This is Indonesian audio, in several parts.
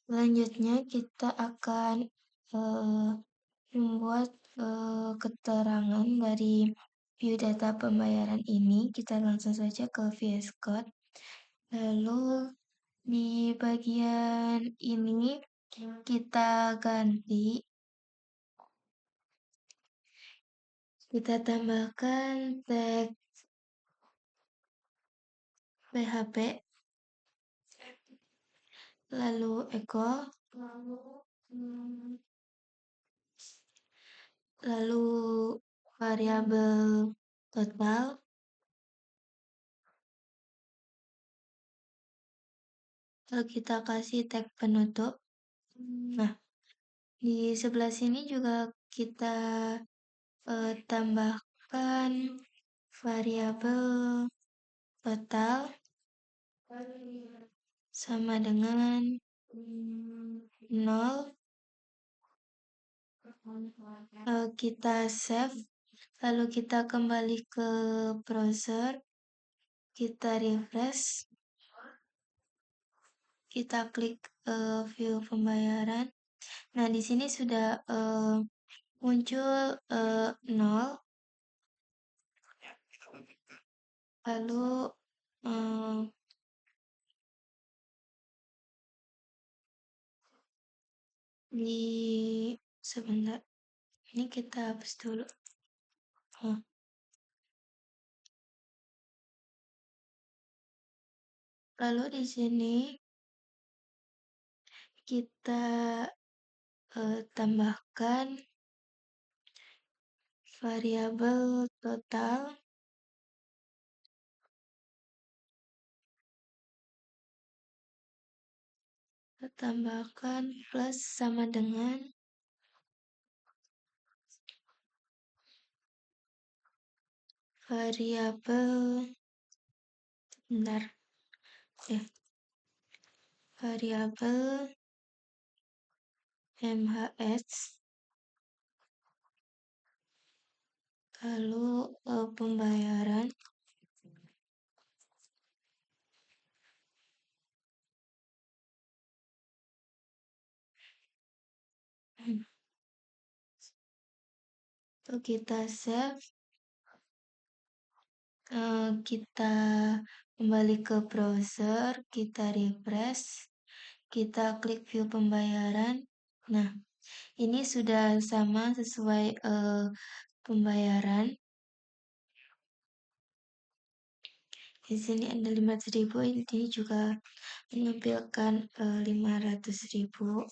Selanjutnya kita akan membuat keterangan dari view data pembayaran ini. Kita langsung saja ke VS Code. Lalu di bagian ini kita ganti, kita tambahkan tag PHP, lalu echo, lalu variabel total, lalu kita kasih tag penutup. Nah, di sebelah sini juga kita tambahkan variabel total sama dengan 0. Kita save, lalu kita kembali ke browser, kita refresh, kita klik view pembayaran. Nah, di sini sudah muncul 0. Lalu sebentar, ini kita hapus dulu. Lalu di sini kita tambahkan variabel total tambahkan plus sama dengan variabel variabel MHS, lalu pembayaran, lalu kita save, kita kembali ke browser, kita refresh, kita klik view pembayaran. Nah, ini sudah sama sesuai pembayaran. Di sini ada 500.000, ini juga menampilkan 500.000.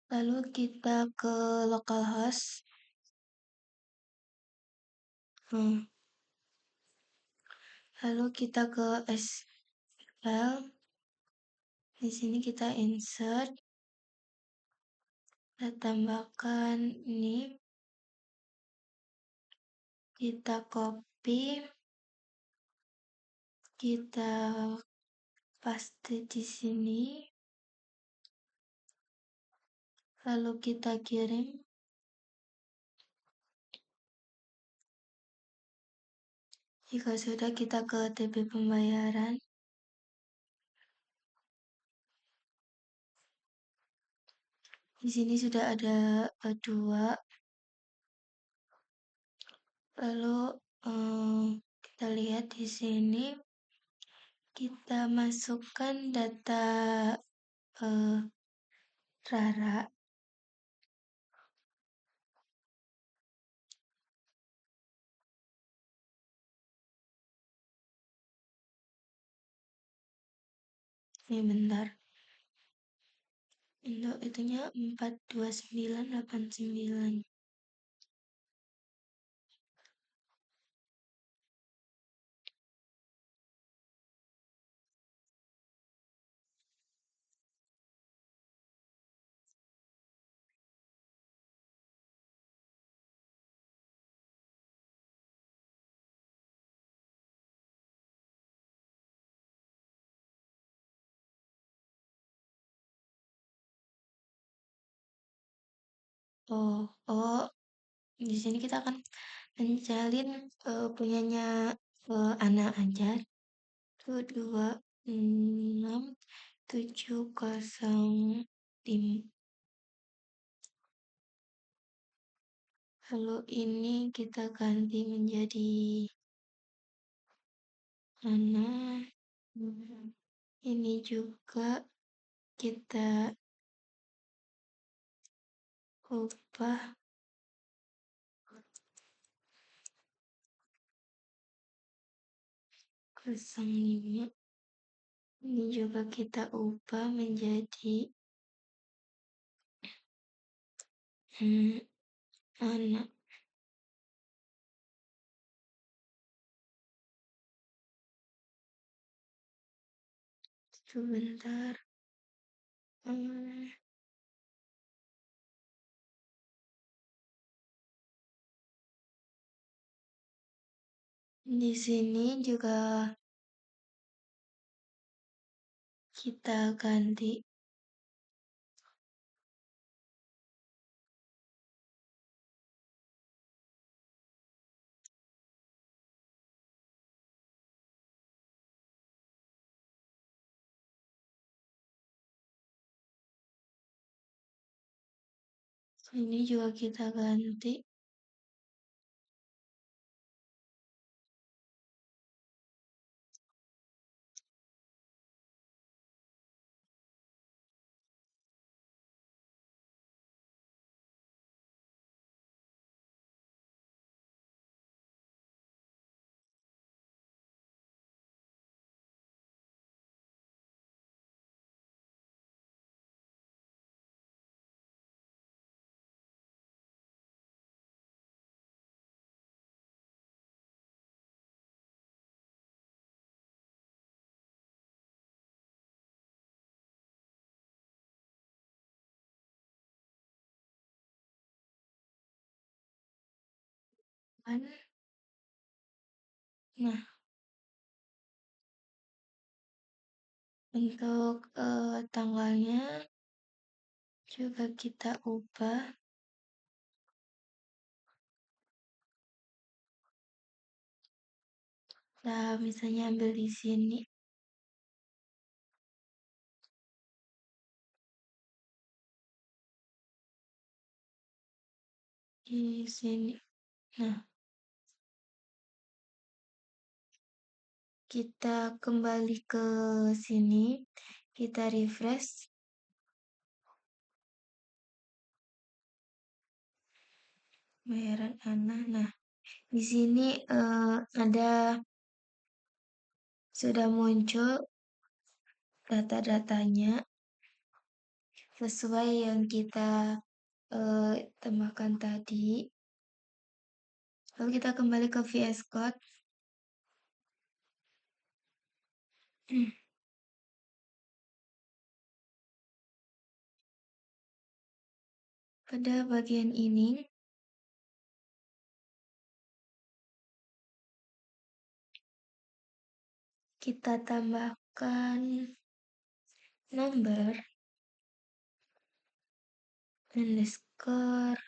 Lalu kita ke localhost. Lalu kita ke SQL. Di sini kita insert, kita tambahkan ini, kita copy, kita paste di sini, lalu kita kirim. Jika sudah, kita ke OTP pembayaran. Di sini sudah ada 2. Lalu kita lihat di sini, kita masukkan data Rara. Ini bentar. Untuk itunya 42989. Oh oh, di sini kita akan mencalin, punyanya, Ana aja. 226 705. Lalu ini kita ganti menjadi Ana. Ini juga kita ubah 05. Ini juga kita ubah menjadi hmm, anak. Sebentar. Hmm, di sini juga kita ganti. Ini juga kita ganti. Kan? Nah, untuk tanggalnya juga kita ubah. Nah, misalnya ambil di sini, di sini. Nah, kita kembali ke sini, kita refresh bayaran Ana. Nah, di sini ada sudah muncul data-datanya sesuai yang kita tambahkan tadi. Lalu kita kembali ke VS Code. Pada bagian ini, kita tambahkan number underscore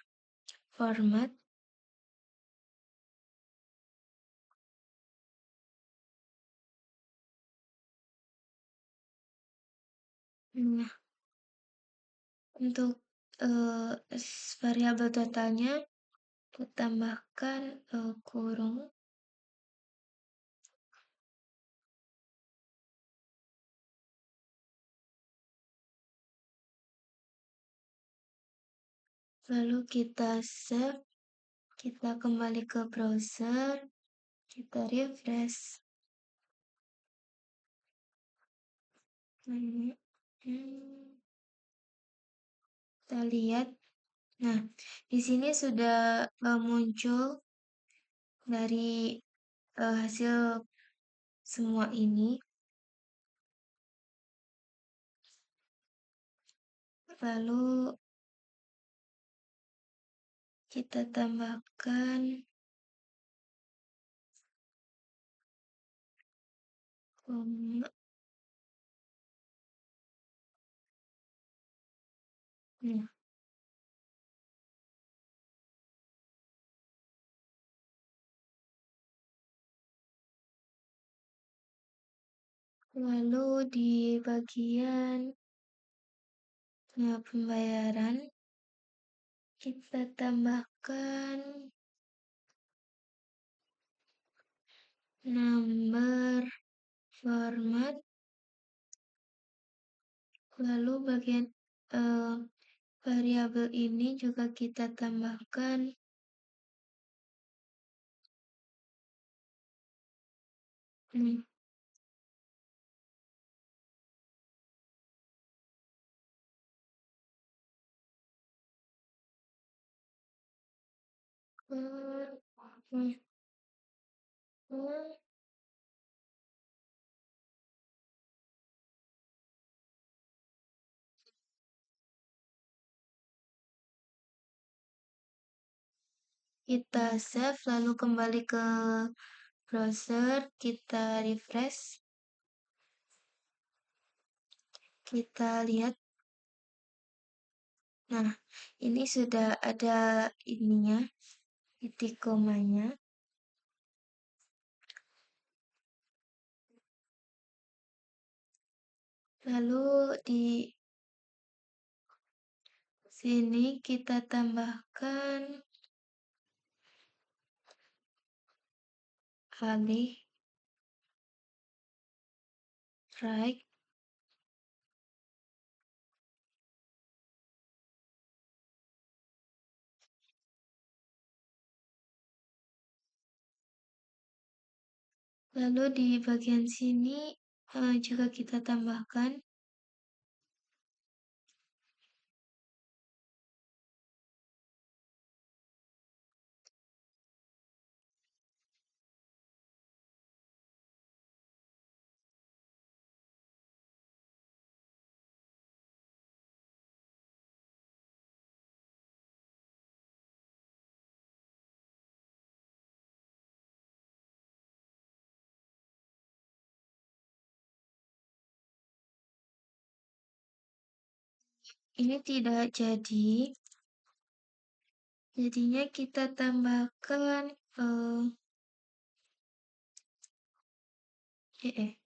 format. Nah, untuk variabel totalnya kita tambahkan kurung. Lalu kita save, kita kembali ke browser, kita refresh. Hmm, kita lihat. Nah, di sini sudah muncul dari hasil semua ini. Lalu kita tambahkan koma. Nah, Lalu di bagian pembayaran kita tambahkan nomor format, lalu bagian eh, variabel ini juga kita tambahkan hmm, hmm, hmm, kita save lalu kembali ke browser, kita refresh, kita lihat. Nah, ini sudah ada ininya, titik komanya. Lalu di sini kita tambahkan alih, right, lalu di bagian sini juga kita tambahkan ini tidak jadi, jadinya kita tambahkan eh, eh,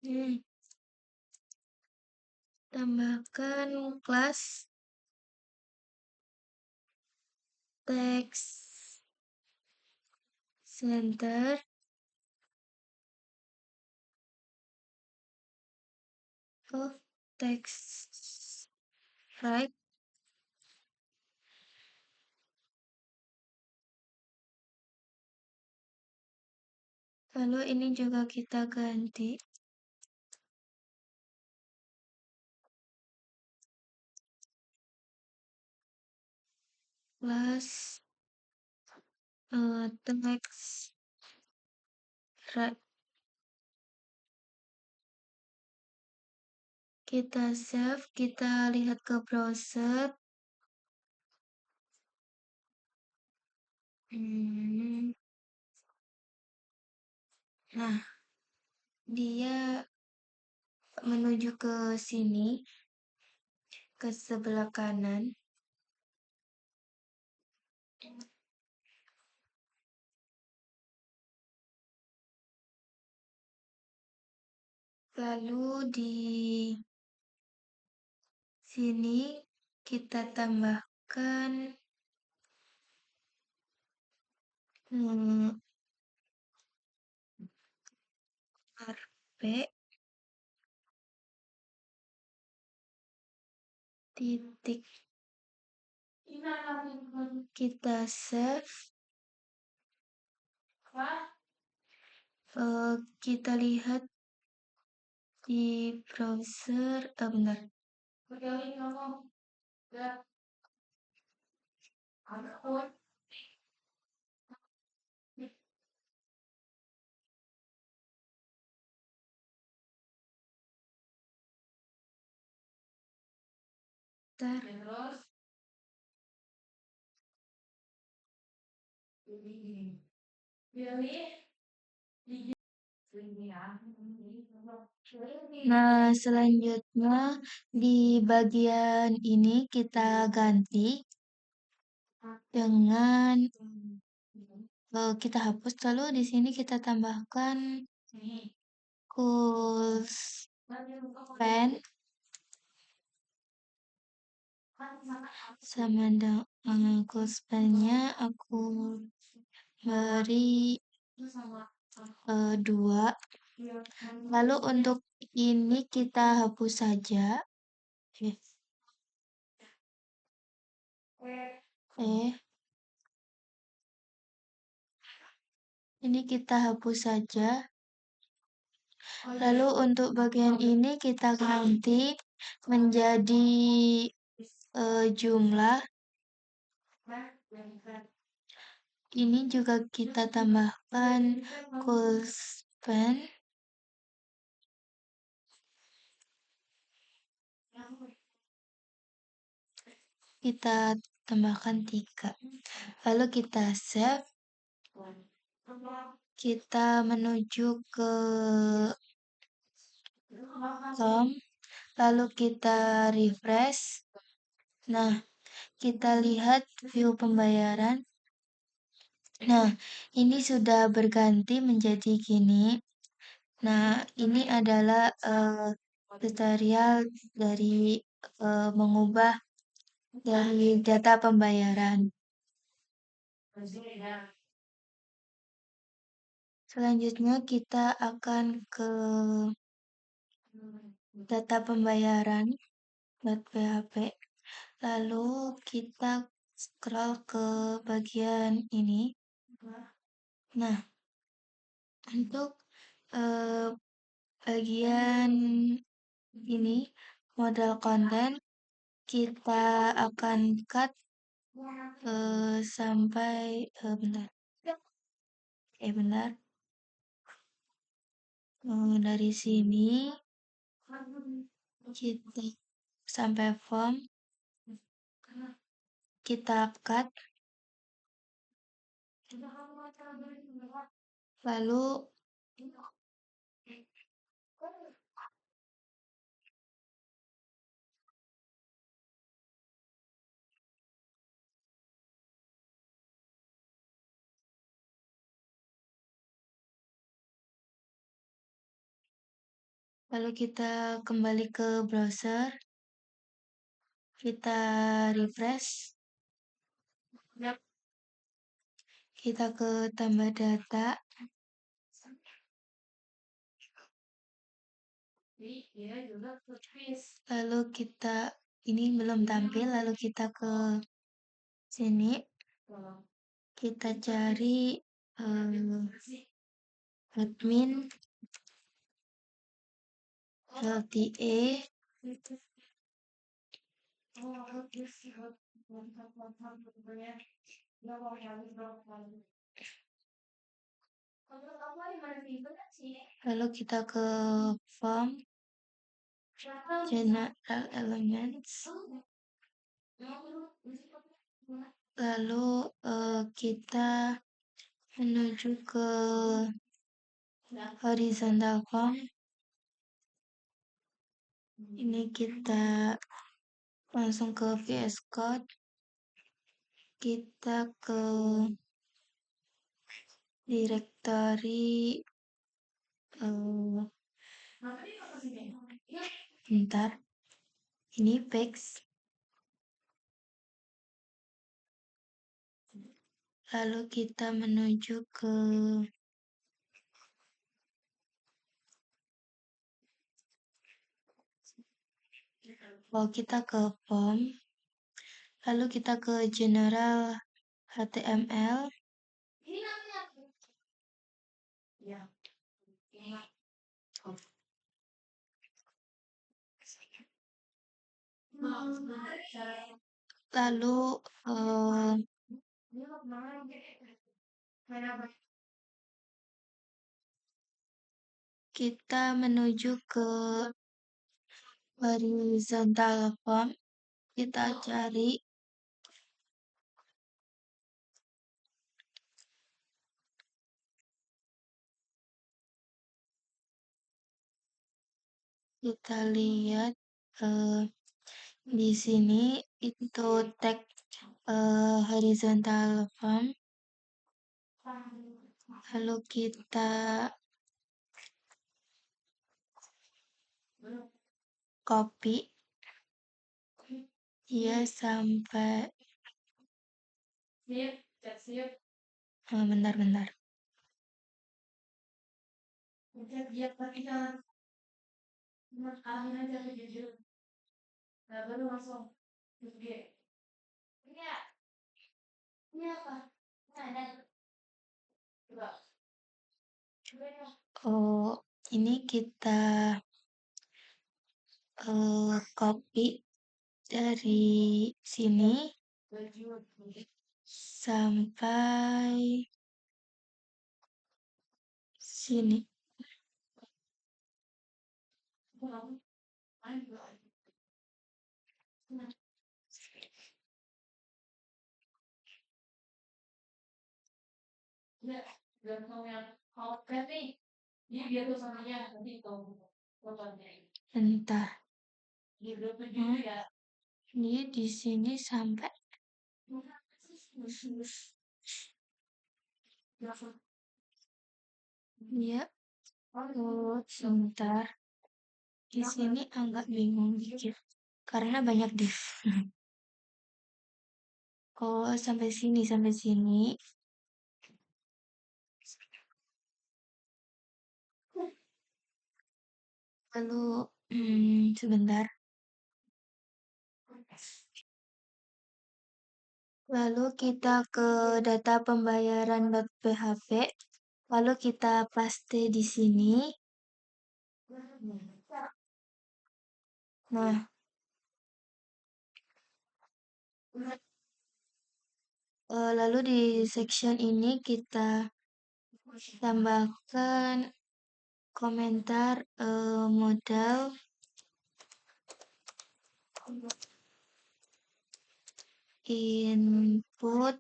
hmm, tambahkan kelas text center, oh, text right, lalu ini juga kita ganti kelas text right. Kita save, kita lihat ke browser. Nah, dia menuju ke sini, ke sebelah kanan. Lalu di sini kita tambahkan RP titik. Kita save. Kita lihat di browser. Bentar. Bentar. Nah, selanjutnya di bagian ini kita ganti dengan kita hapus, lalu di sini kita tambahkan pulpen sama pulpennya aku beri 2. Lalu untuk ini kita hapus saja. Eh, ini kita hapus saja. Lalu untuk bagian ini kita ganti menjadi jumlah. Ini juga kita tambahkan pulpen. Kita tambahkan 3. Lalu kita save. Kita menuju ke home. Lalu kita refresh. Nah, kita lihat view pembayaran. Nah, ini sudah berganti menjadi gini. Nah, ini adalah tutorial dari mengubah dari data pembayaran. Selanjutnya kita akan ke data pembayaran .php. Lalu kita scroll ke bagian ini. Nah, untuk bagian ini modal konten kita akan cut sampai bentar. Bentar. Dari sini kita sampai form kita cut. Lalu kita kembali ke browser. Kita refresh. Kita ke tambah data. Lalu kita ini belum tampil, lalu kita ke sini. Kita cari admin LTA. Lalu kita ke form general elements. Lalu kita menuju ke horizontal form. Ini kita langsung ke VS Code. Kita ke directory bentar. Ini Pex. Lalu kita menuju ke kita ke form. Lalu kita ke general HTML. Lalu kita menuju ke horizontal form. Kita cari kita lihat di sini itu tag horizontal form. Lalu kita copy, ya sampai bentar-bentar. Oh, ini kita copy dari sini sampai sini. Entah. Ini di sini sampai ya. Oh, sebentar. Di sini agak bingung dikit karena banyak div. Oh, sampai sini, sampai sini. Lalu, sebentar. Lalu kita ke data pembayaran.php. Lalu kita paste di sini. Nah, lalu di section ini kita tambahkan komentar modal input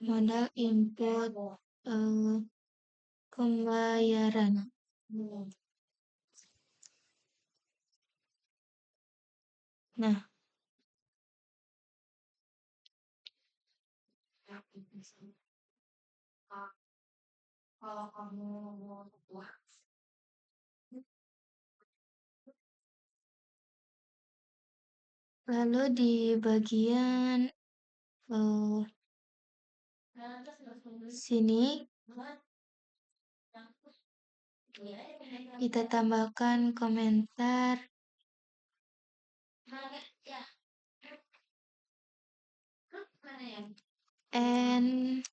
modal input pembayaran. Nah, lalu di bagian sini kita tambahkan komentar and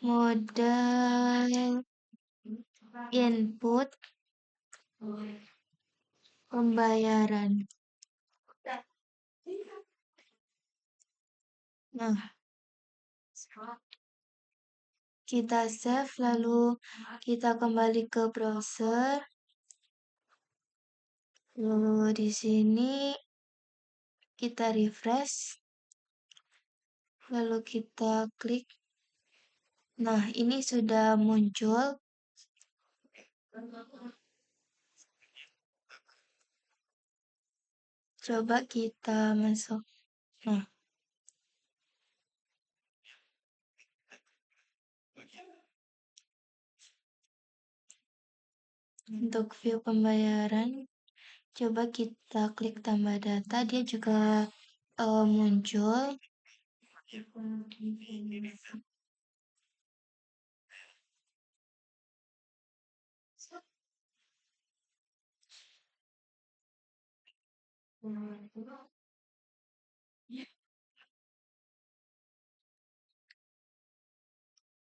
modal input pembayaran. Nah, kita save lalu kita kembali ke browser. Lalu di sini kita refresh. Lalu kita klik. Nah, ini sudah muncul. Coba kita masuk. Nah, untuk view pembayaran, coba kita klik tambah data, dia juga muncul.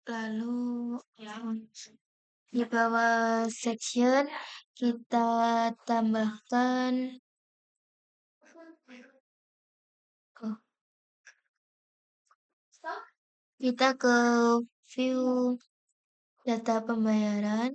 Lalu di bawah section kita tambahkan kita ke view data pembayaran.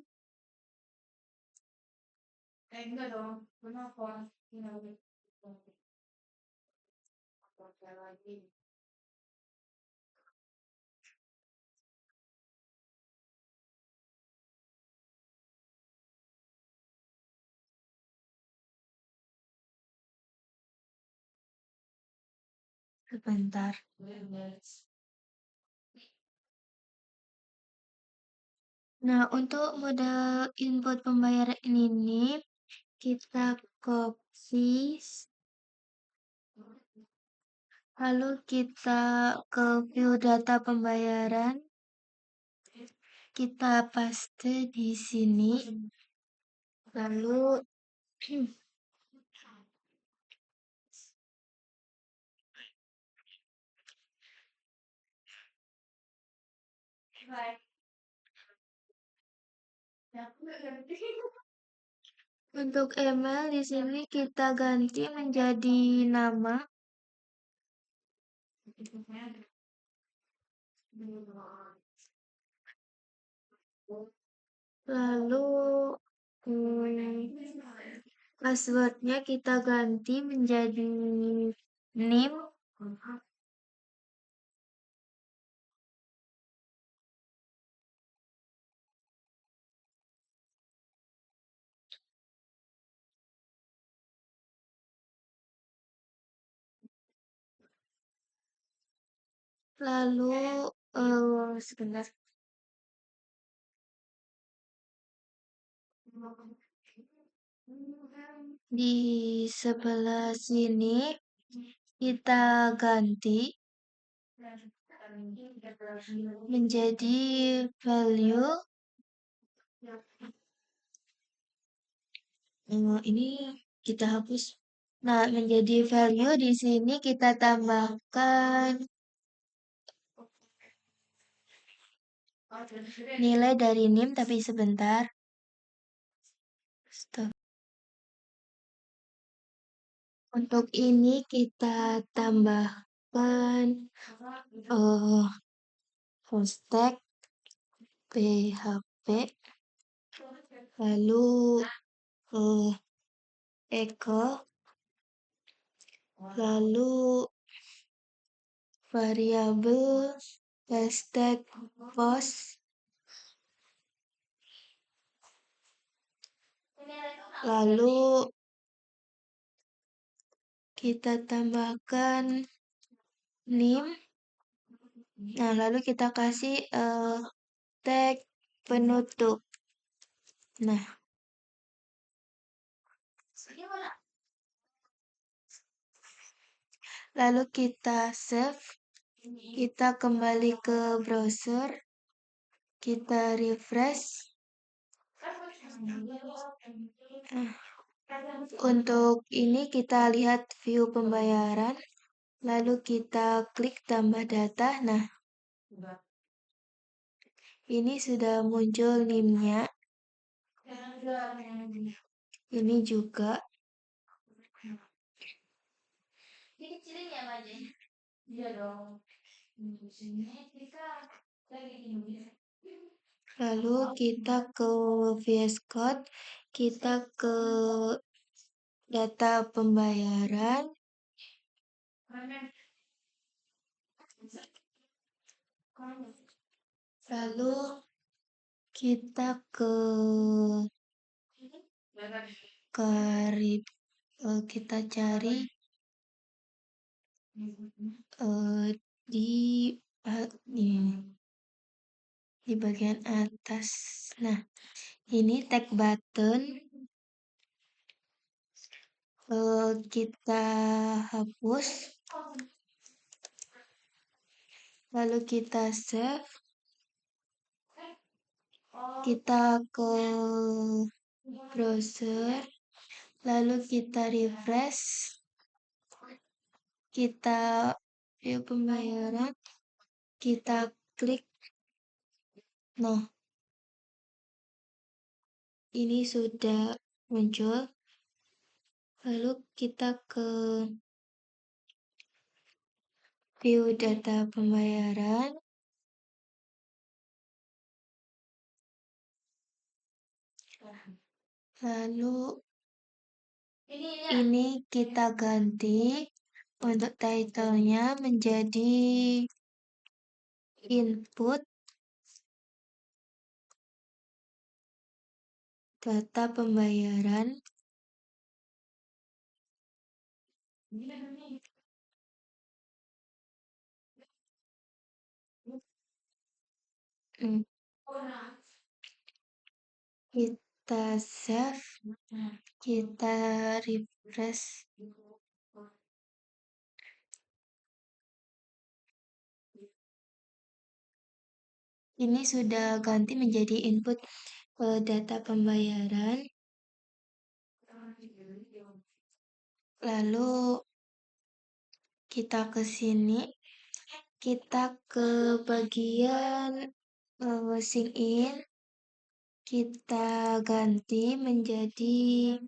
Sebentar. Nah, untuk mode input pembayaran ini kita copy, lalu kita ke view data pembayaran, kita paste di sini, lalu untuk email di sini kita ganti menjadi nama. Lalu passwordnya kita ganti menjadi NIM. Lalu sebentar. Di sebelah sini kita ganti menjadi value. Ini kita hapus. Nah, menjadi value di sini kita tambahkan nilai dari NIM, tapi sebentar. Stop. Untuk ini kita tambahkan hashtag PHP, lalu echo, lalu variabel hashtag post, lalu kita tambahkan NIM. Nah, lalu kita kasih tag penutup. Nah, lalu kita save. Kita kembali ke browser. Kita refresh. Untuk ini kita lihat view pembayaran. Lalu kita klik tambah data. Nah, ini sudah muncul NIM-nya. Ini juga. Lalu kita ke VS Code, kita ke data pembayaran. Lalu kita ke karib, kita cari di di bagian atas. Nah, ini tag button. Kita hapus. Lalu kita save. Kita ke browser. Lalu kita refresh. Kita view pembayaran. Kita klik. Nah, ini sudah muncul. Lalu kita ke view data pembayaran. Lalu ini kita ganti untuk title-nya menjadi input data pembayaran. Hmm, Kita save, kita refresh. Ini sudah ganti menjadi input data pembayaran. Lalu kita ke sini, kita ke bagian sign in, kita ganti menjadi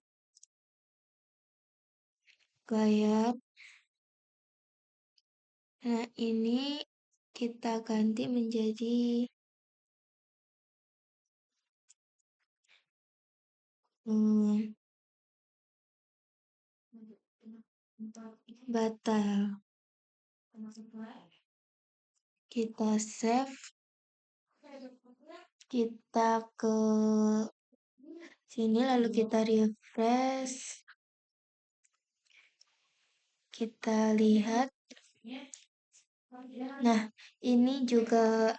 bayar. Nah, ini kita ganti menjadi hmm, batal. Kita save, kita ke sini lalu kita refresh. Kita lihat. Nah, ini juga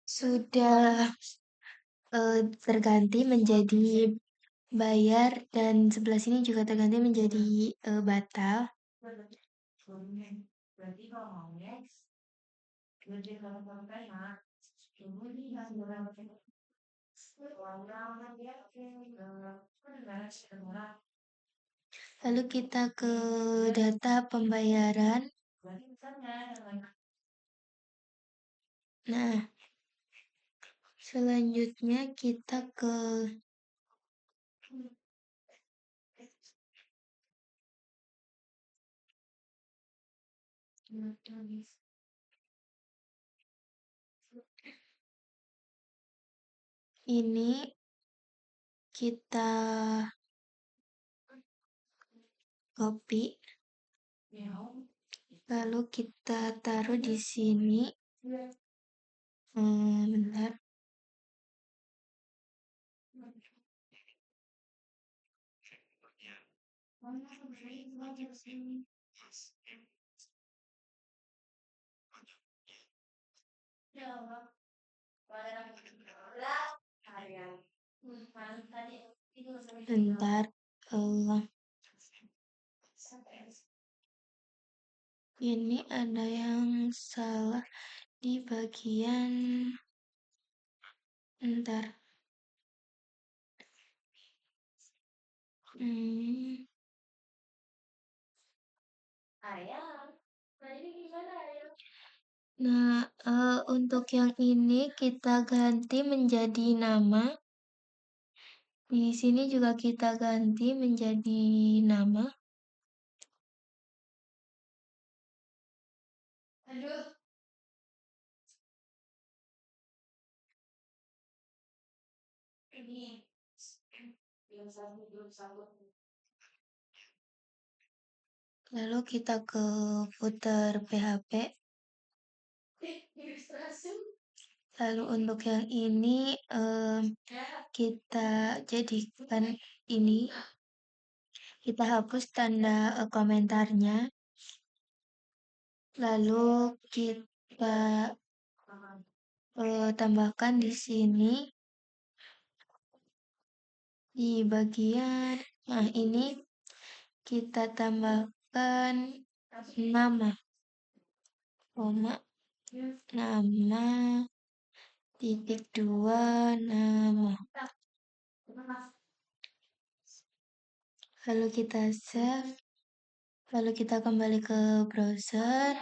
sudah terganti menjadi bayar dan sebelah sini juga terganti menjadi batal. Lalu kita ke data pembayaran. Nah, selanjutnya kita ke ini, kita copy, lalu kita taruh di sini. Bentar. Bentar. Ini ada yang salah di bagian. Bentar. Hmm. Nah, untuk yang ini kita ganti menjadi nama. Di sini juga kita ganti menjadi nama. Lalu kita ke footer PHP. Lalu untuk yang ini kita jadikan ini, kita hapus tanda komentarnya. Lalu kita tambahkan di sini di bagian. Nah, ini kita tambahkan nama, koma, nama, titik dua, nama. Lalu kita save, lalu kita kembali ke browser,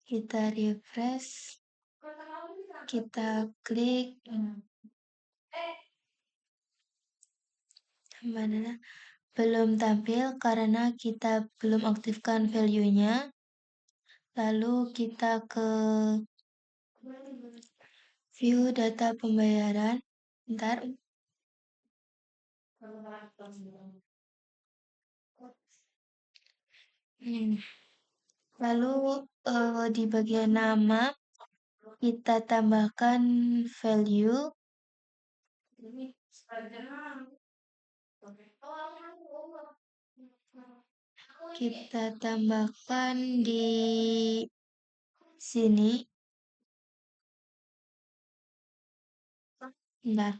kita refresh, kita klik, mana belum tampil karena kita belum aktifkan value-nya. Lalu kita ke view data pembayaran. Bentar. Lalu di bagian nama kita tambahkan value. Kita tambahkan di sini. Bentar,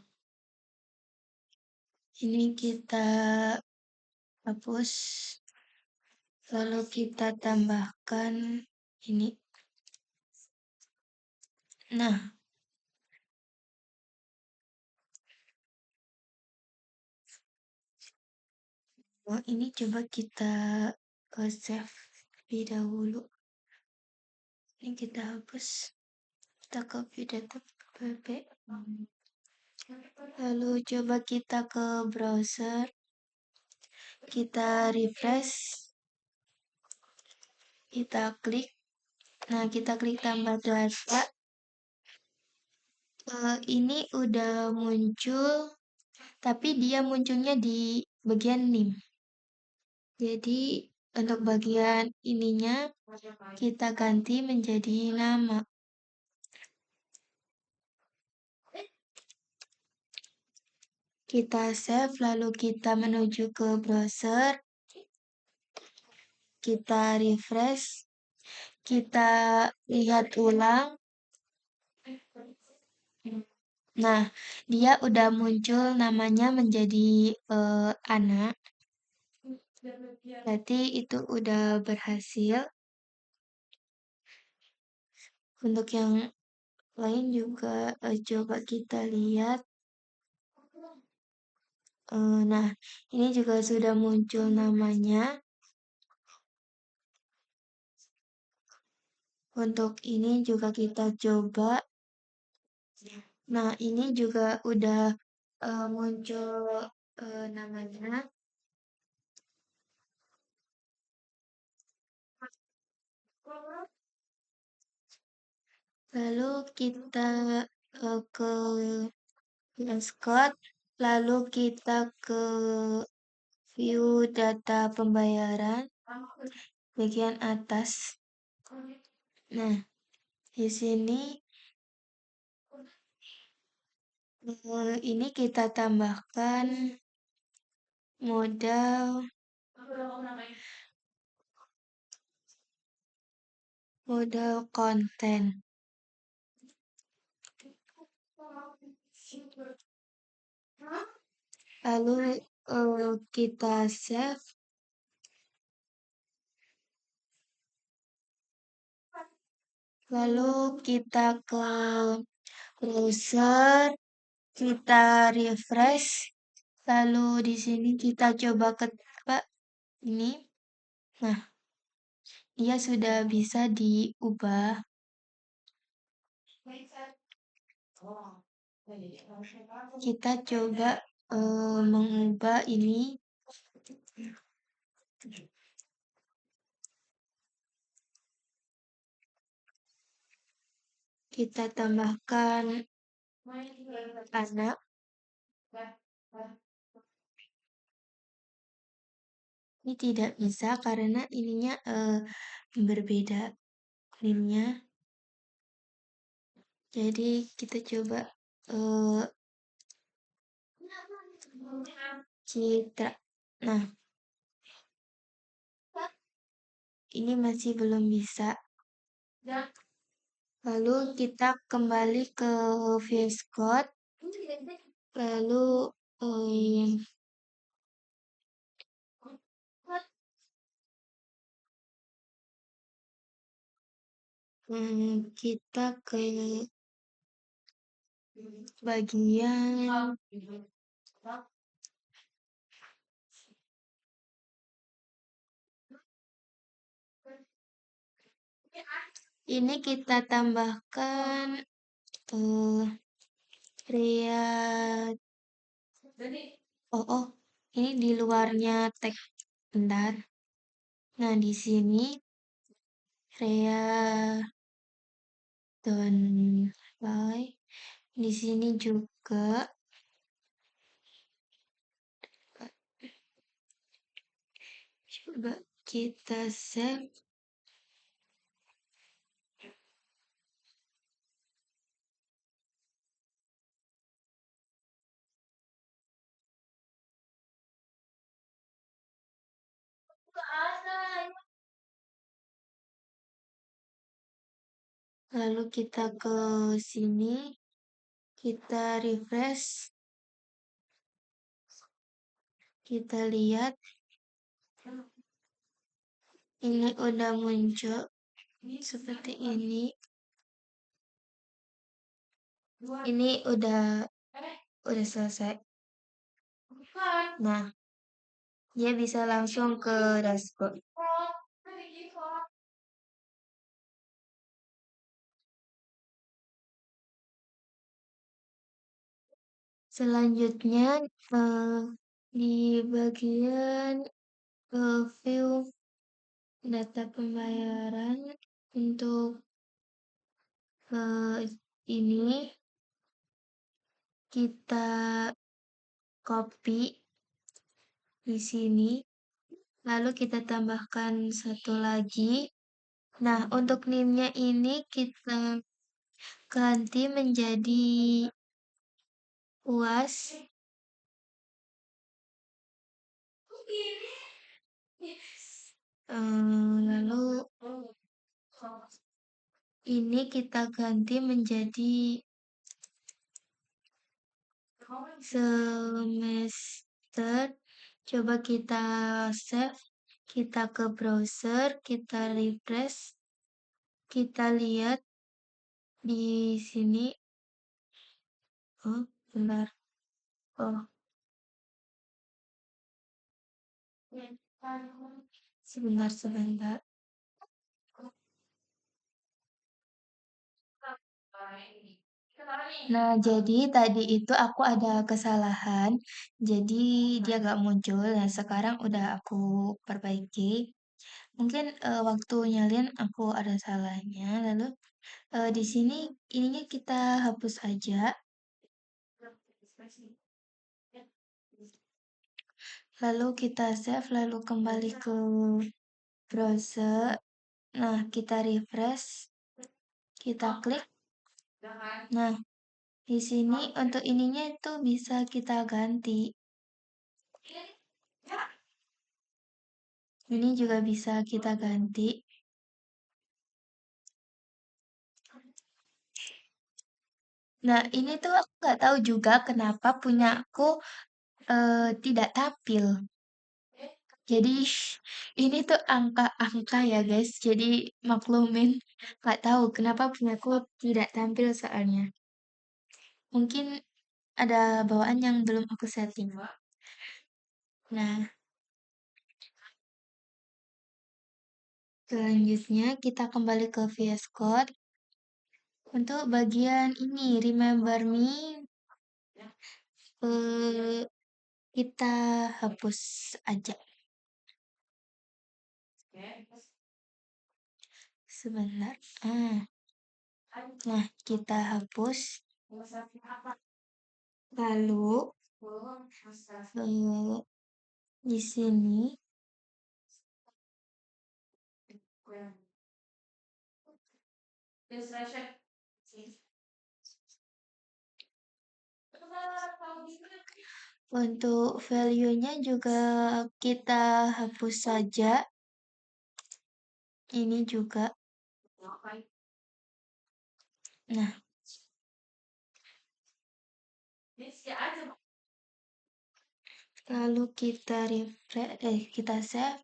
ini kita hapus, lalu kita tambahkan ini. Nah, ini coba kita save terlebih dahulu. Ini kita hapus, kita copy data pp. Lalu coba kita ke browser, kita refresh, kita klik. Nah, kita klik tambah data. Ini udah muncul, tapi dia munculnya di bagian name. Jadi untuk bagian ininya kita ganti menjadi nama. Kita save, lalu kita menuju ke browser, kita refresh, kita lihat ulang. Nah, dia udah muncul namanya menjadi anak. Berarti itu udah berhasil. Untuk yang lain juga coba kita lihat. Nah, ini juga sudah muncul namanya. Untuk ini juga kita coba. Nah, ini juga udah muncul namanya. Lalu kita ke Scott, lalu kita ke view data pembayaran bagian atas. Nah, di sini ini kita tambahkan modal konten. Lalu kita save. Lalu kita ke browser, kita refresh. Lalu di sini kita coba ketik ini. Nah, dia sudah bisa diubah. Kita coba mengubah ini. Kita tambahkan anak. Ini tidak bisa karena ininya berbeda nimnya. Jadi kita coba Citra. Nah, ini masih belum bisa. Lalu kita kembali ke VS Code. Lalu kita ke bagian ini kita tambahkan Ria. Oh, ini di luarnya tag. Bentar. Nah, di sini Rea Donlai. Di sini juga coba kita save. Lalu kita ke sini. Kita refresh, kita lihat ini udah muncul seperti ini. Ini udah selesai. Nah, dia bisa langsung ke dashboard. Selanjutnya di bagian view data pembayaran untuk ini kita copy di sini, lalu kita tambahkan satu lagi. Nah, untuk NIM-nya ini kita ganti menjadi UAS. Lalu ini kita ganti menjadi semester. Coba kita save, kita ke browser, kita refresh, kita lihat di sini. Oh, benar. Oh, sebentar. Nah, jadi tadi itu aku ada kesalahan. Jadi dia gak muncul. Nah, sekarang udah aku perbaiki. Mungkin waktu nyalin aku ada salahnya. Lalu di sini ininya kita hapus aja. Lalu kita save, lalu kembali ke browser. Nah, kita refresh, kita klik. Nah, di sini untuk ininya itu bisa kita ganti. Ini juga bisa kita ganti. Nah, ini tuh aku nggak tahu juga kenapa punya aku tidak tampil. Jadi ini tuh angka-angka ya guys. Jadi maklumin nggak tahu kenapa punya aku tidak tampil soalnya. Mungkin ada bawaan yang belum aku setting. Nah, selanjutnya kita kembali ke VS Code. Untuk bagian ini, Remember Me, eh, kita hapus aja. Sebentar. Nah, kita hapus. Lalu, di sini, untuk value-nya juga kita hapus saja. Ini juga. Nah, lalu kita refresh, kita save.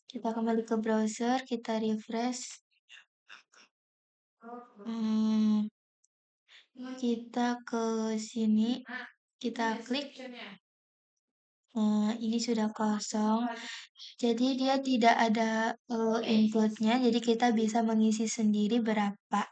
Kita kembali ke browser, kita refresh. Kita ke sini, kita klik. Ini sudah kosong. Jadi dia tidak ada inputnya, jadi kita bisa mengisi sendiri berapa.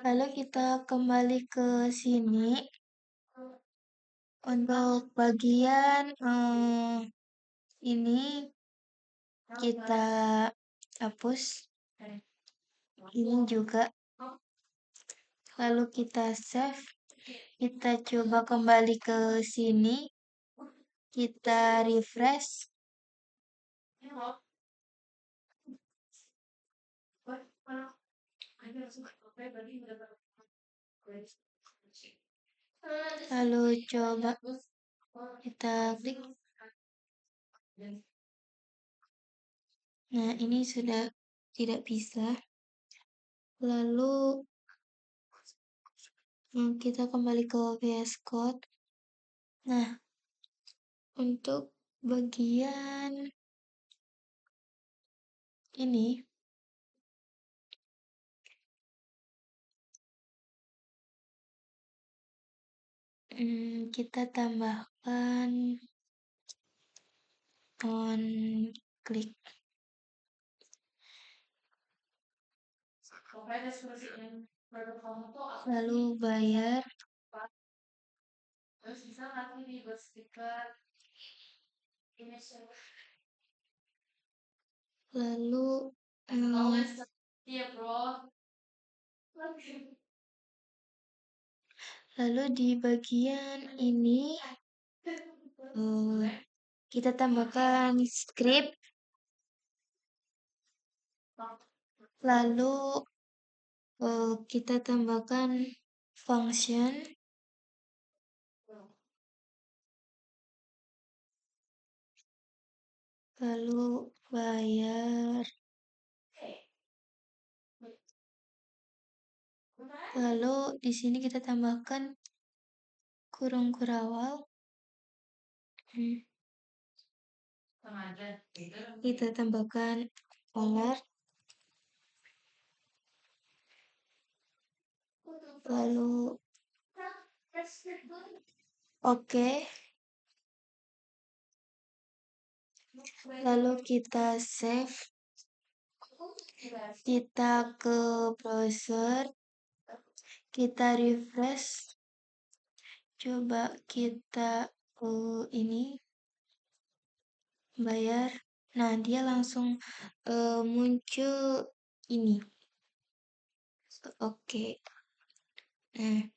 Lalu kita kembali ke sini. Untuk bagian ini kita hapus. Ini juga. Lalu kita save. Kita coba kembali ke sini. Kita refresh. Lalu coba kita klik. Nah, ini sudah tidak bisa. Lalu kita kembali ke VS Code. Nah, untuk bagian ini kita tambahkan on klik. Lalu bayar. Lalu lalu di bagian ini kita tambahkan script. Lalu kita tambahkan function. Lalu bayar. Lalu di sini kita tambahkan kurung kurawal. Kita tambahkan color. Lalu oke. Lalu kita save. Kita ke browser. Kita refresh. Coba kita ini bayar. Nah, dia langsung muncul ini. Oke. Nah,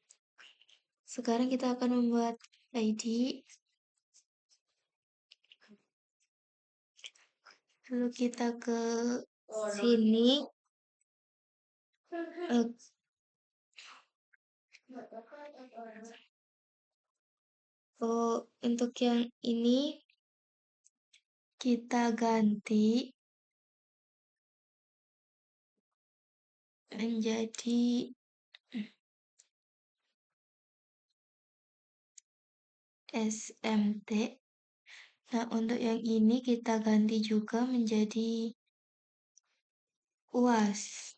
sekarang kita akan membuat ID. Lalu kita ke sini. Untuk yang ini kita ganti menjadi SMT. Nah, untuk yang ini kita ganti juga menjadi UAS.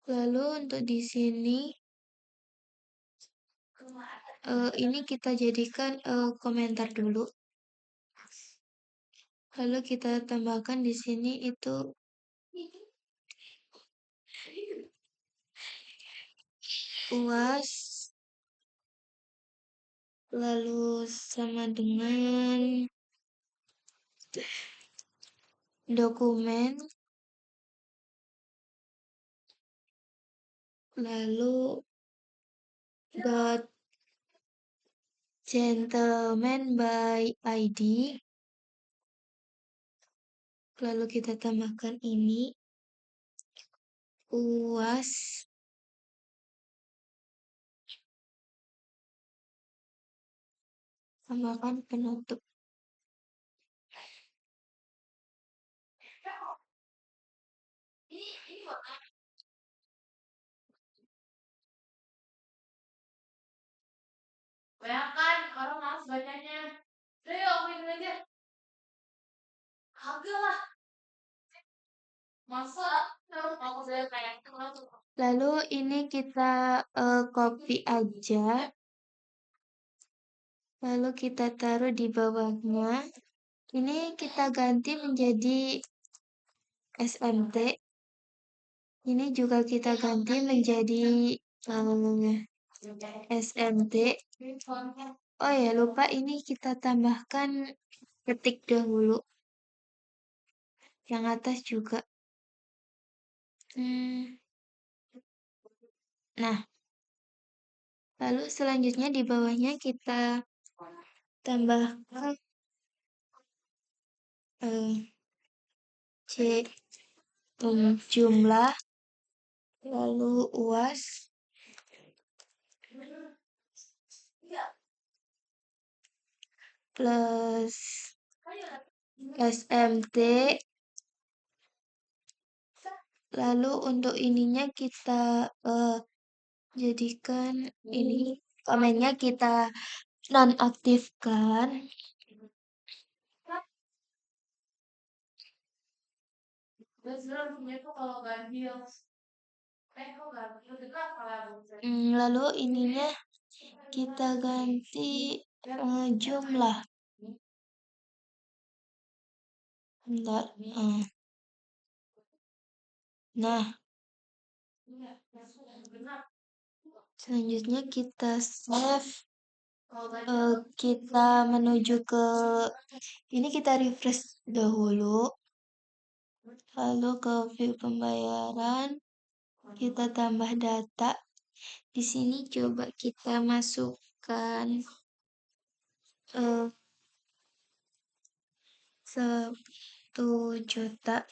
Lalu untuk di sini ini kita jadikan komentar dulu. Lalu kita tambahkan di sini itu UAS. Lalu sama dengan dokumen. Lalu dot gentleman by ID. Lalu kita tambahkan ini UAS. Tambahkan penutup. Bayangkan orang malas bacanya. Udah yuk, main aja. Kagak lah. Masa aku saya kayak itu. Lalu ini kita copy aja. Lalu kita taruh di bawahnya. Ini kita ganti menjadi SMT. Ini juga kita ganti menjadi SMT. Oh ya, lupa ini kita tambahkan ketik dahulu. Yang atas juga. Nah, lalu selanjutnya di bawahnya kita tambahkan C jumlah, lalu UAS plus SMT. Lalu untuk ininya kita jadikan ini komennya kita nonaktifkan. Lalu ininya kita ganti jumlah. Bentar. Nah, selanjutnya kita save. Kita menuju ke ini, kita refresh dahulu. Lalu ke view pembayaran, kita tambah data. Di sini coba kita masukkan 1 juta.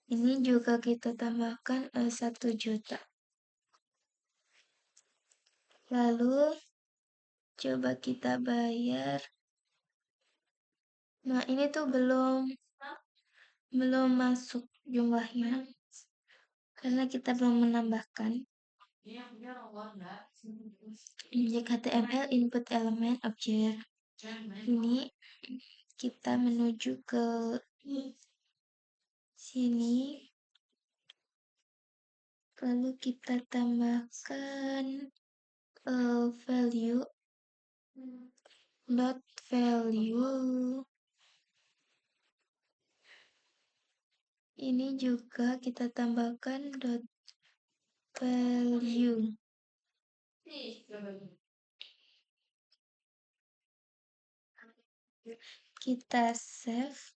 Ini juga kita tambahkan 1 juta. Lalu coba kita bayar. Nah, ini tuh belum masuk jumlahnya karena kita belum menambahkan. Injek HTML input element object. Ini kita menuju ke sini. Lalu kita tambahkan value dot value. Ini juga kita tambahkan dot value. Kita save.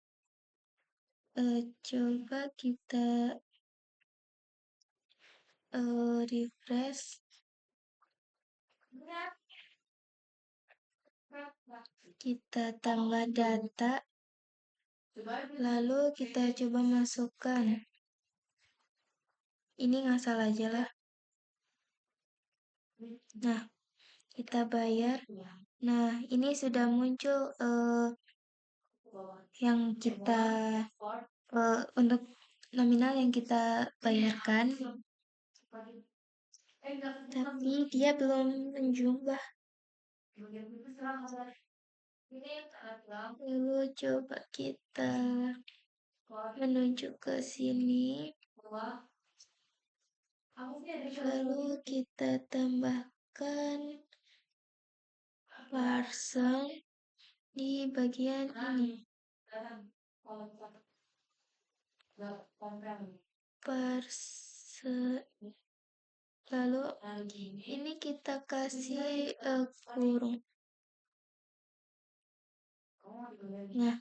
Coba kita refresh. Kita tambah data. Lalu kita coba masukkan. Ini ngasal aja lah. Nah, kita bayar. Nah, ini sudah muncul yang kita untuk nominal yang kita bayarkan. Tapi dia belum menjumlah. Lalu coba kita menuju ke sini. Lalu kita tambahkan parcel di bagian ini. Parcel. Lalu ini kita kasih kurung. Nah,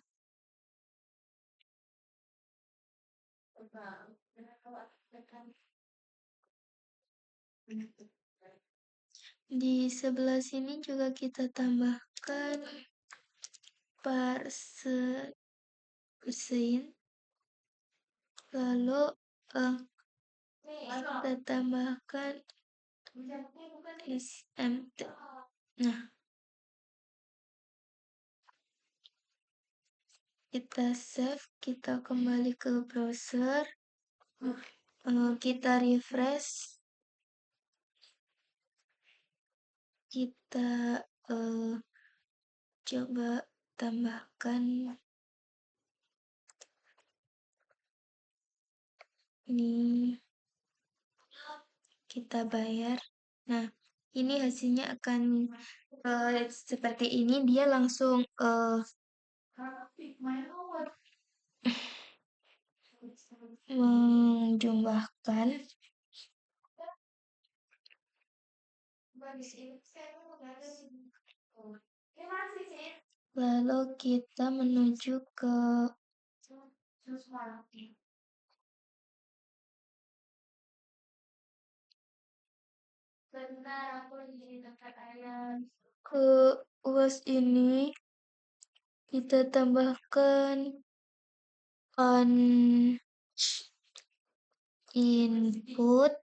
di sebelah sini juga kita tambahkan parcel. Lalu kita tambahkan SMT. Nah, kita save, kita kembali ke browser, kita refresh, kita coba tambahkan ini, kita bayar. Nah, ini hasilnya akan seperti ini. Dia langsung menjumlahkan. Lalu kita menuju ke Ke UAS ini kita tambahkan on input,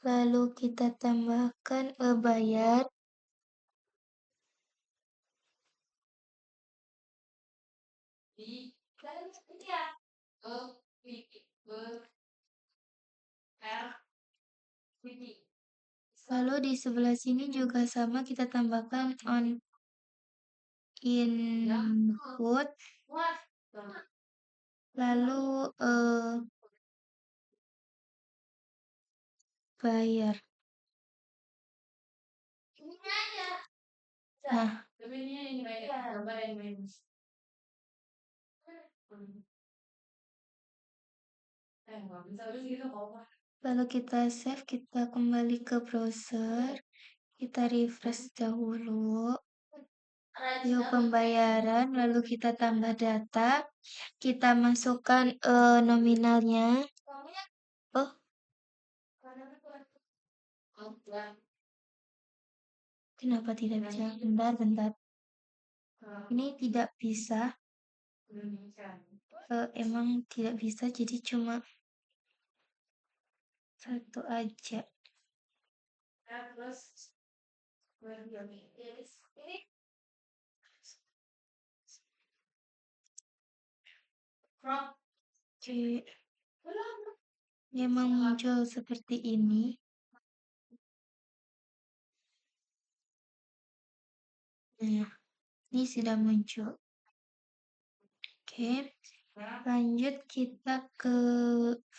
lalu kita tambahkan bayar, lalu di sebelah sini juga sama, kita tambahkan on input, lalu bayar. Nah, lalu kita save, kita kembali ke browser, kita refresh dahulu. Yuk pembayaran, lalu kita tambah data, kita masukkan nominalnya. Oh, kenapa tidak bisa? Bentar. Ini tidak bisa. Emang tidak bisa, jadi cuma satu aja. Oke, memang muncul seperti ini. Nah, ini sudah muncul. Oke, lanjut kita ke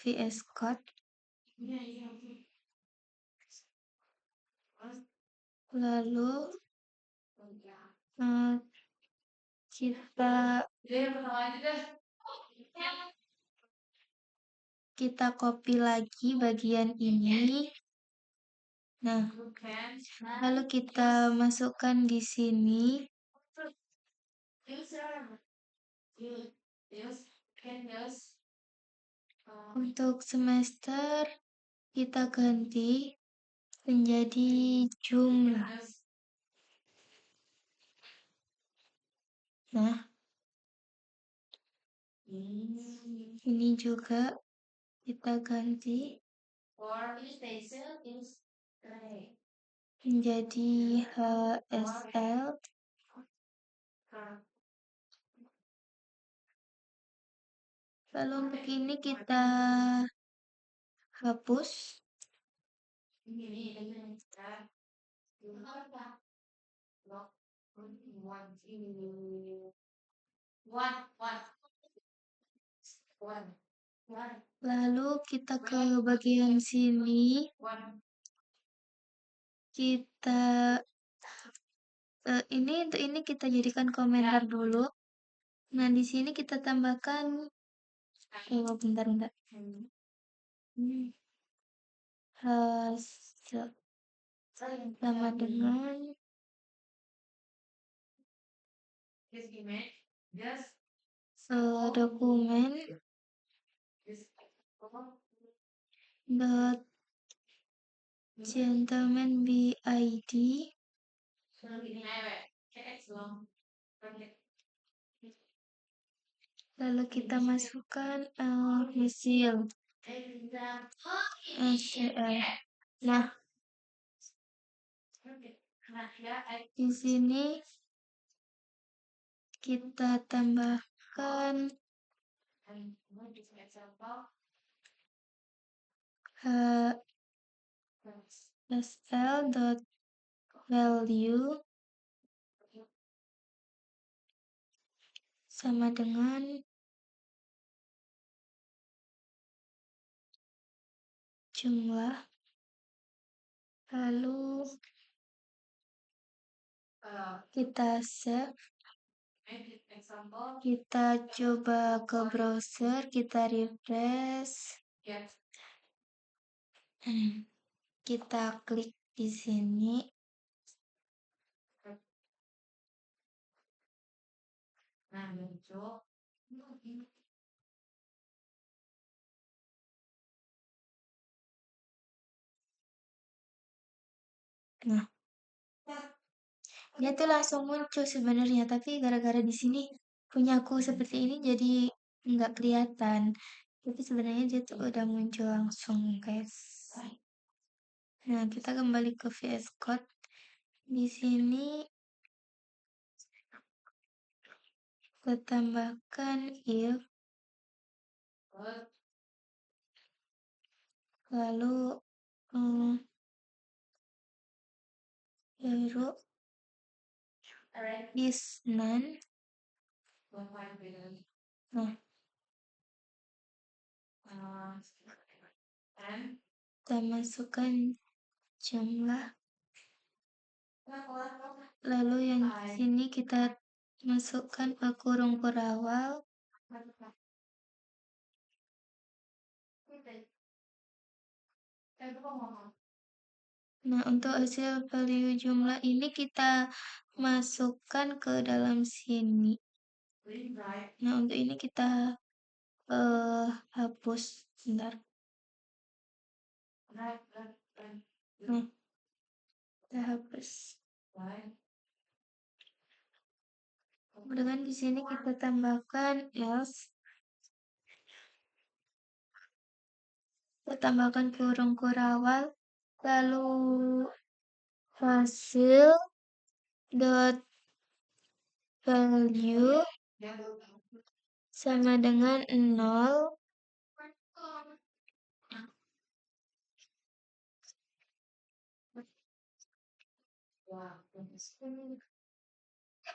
VS Code. Lalu kita copy lagi bagian ini. Nah, lalu kita masukkan di sini. Untuk semester kita ganti menjadi jumlah. Nah, ini juga kita ganti menjadi HSL. Lalu untuk ini kita hapus. Lalu kita ke bagian sini. Kita untuk ini kita jadikan komentar dulu. Nah, di sini kita tambahkan bentar. Sama dengan dokumen dot gentleman BID, lalu kita masukkan hasil SCR. Nah, di sini kita tambahkan sl.value sama dengan jumlah, lalu kita save, kita coba ke browser, kita refresh, kita klik di sini. Nah, dia tuh langsung muncul sebenarnya, tapi gara-gara di sini punyaku seperti ini jadi nggak kelihatan. Tapi sebenarnya dia tuh udah muncul langsung, guys. Nah, kita kembali ke VS Code. Di sini kita tambahkan if, lalu baru is none. Nah, kita masukkan jumlah. Lalu yang di sini kita masukkan kurung kurawal. Nah, untuk hasil value jumlah ini kita masukkan ke dalam sini. Nah, untuk ini kita hapus. Bentar. Nah, kita hapus. Kemudian di sini kita tambahkan else. Kita tambahkan kurung kurawal. Lalu hasil dot value sama dengan 0.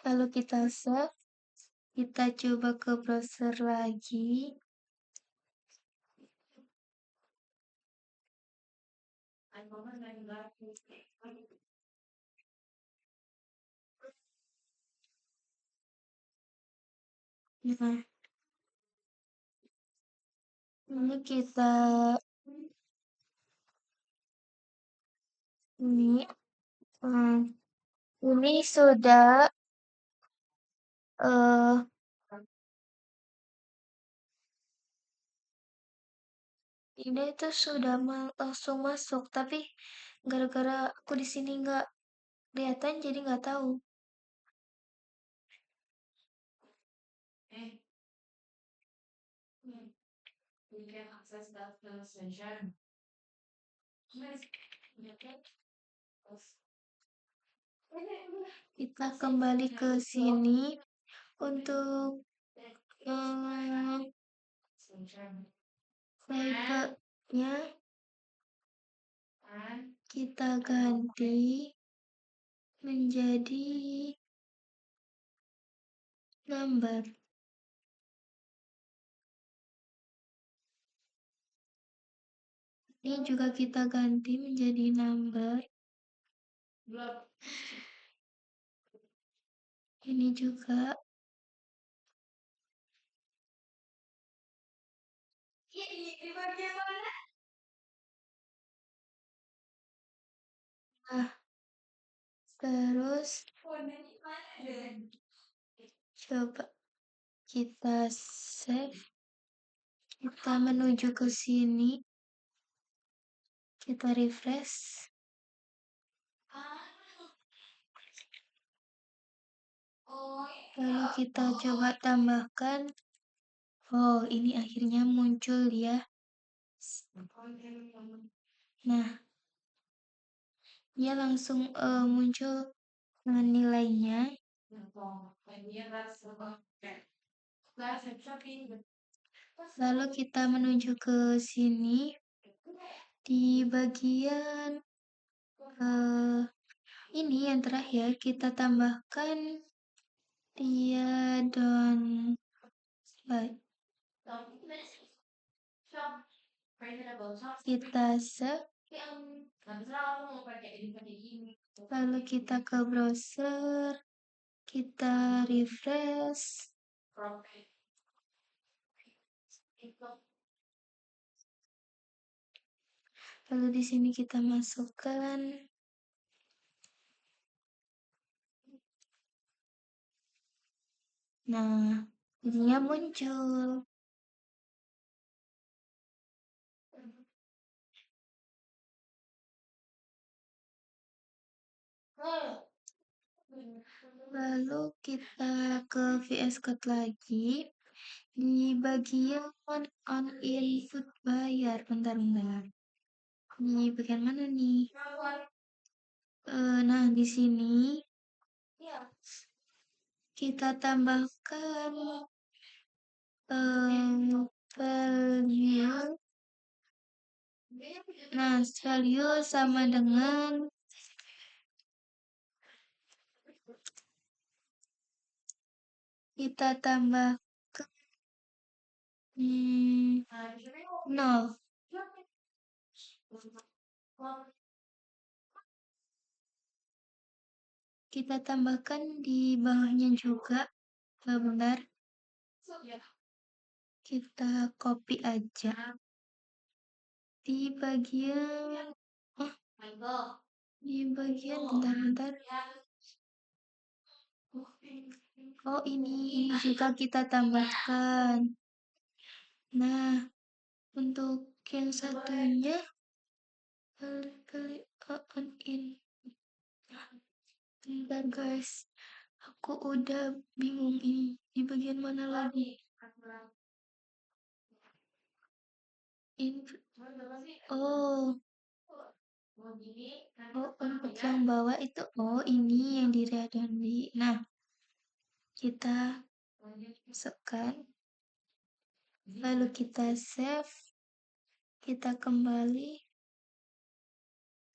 Lalu kita save. Kita coba ke browser lagi. Nah, ini kita ini sudah ini tuh sudah langsung masuk, tapi gara-gara aku di sini nggak kelihatan jadi nggak tahu. Kita kembali ke sini untuk flavor-nya kita ganti menjadi number. Ini juga kita ganti menjadi number. Ini juga. Nah, terus coba kita save. Kita menuju ke sini. Kita refresh. Lalu kita coba tambahkan. Oh, ini akhirnya muncul dia. Nah, dia langsung muncul dengan nilainya. Lalu kita menuju ke sini. Di bagian ini yang terakhir kita tambahkan dia don't like. Kita save. Lalu kita ke browser. Kita refresh. Lalu di sini kita masukkan. Nah, jadinya muncul. Lalu kita ke VS Code lagi. Di bagian on input bayar. Bentar. Di bagian mana nih? Nah, di sini kita tambahkan value. Nah, value sama dengan kita tambahkan 0. Kita tambahkan di bawahnya juga. Bentar. Kita copy aja. Di bagian bentar. Oh, ini juga kita tambahkan. Nah, untuk yang satunya kali on in. Bentar guys, aku udah bingung ini di bagian mana lagi. In oh untuk yang bawah itu ini yang di redundant. Nah, kita masukkan, lalu kita save, kita kembali,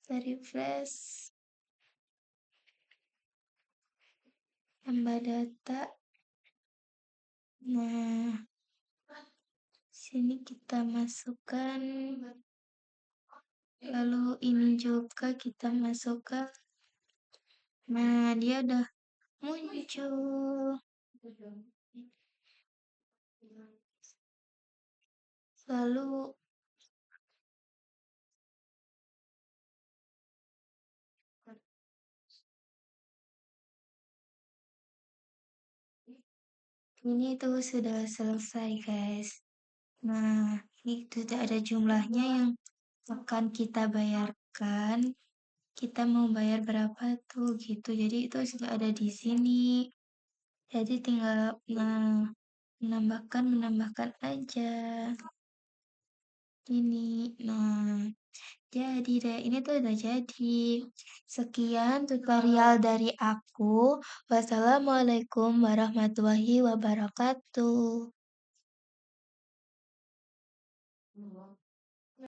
kita refresh, tambah data. Nah, sini kita masukkan, lalu ini juga kita masukkan. Nah, dia udah muncul. Lalu ini tuh sudah selesai guys. Nah, itu sudah ada jumlahnya yang akan kita bayarkan. Kita mau bayar berapa tuh gitu. Jadi itu sudah ada di sini. Jadi tinggal menambahkan aja. Ini. Nah, jadi deh, ini tuh udah jadi. Sekian tutorial dari aku. Wassalamualaikum warahmatullahi wabarakatuh.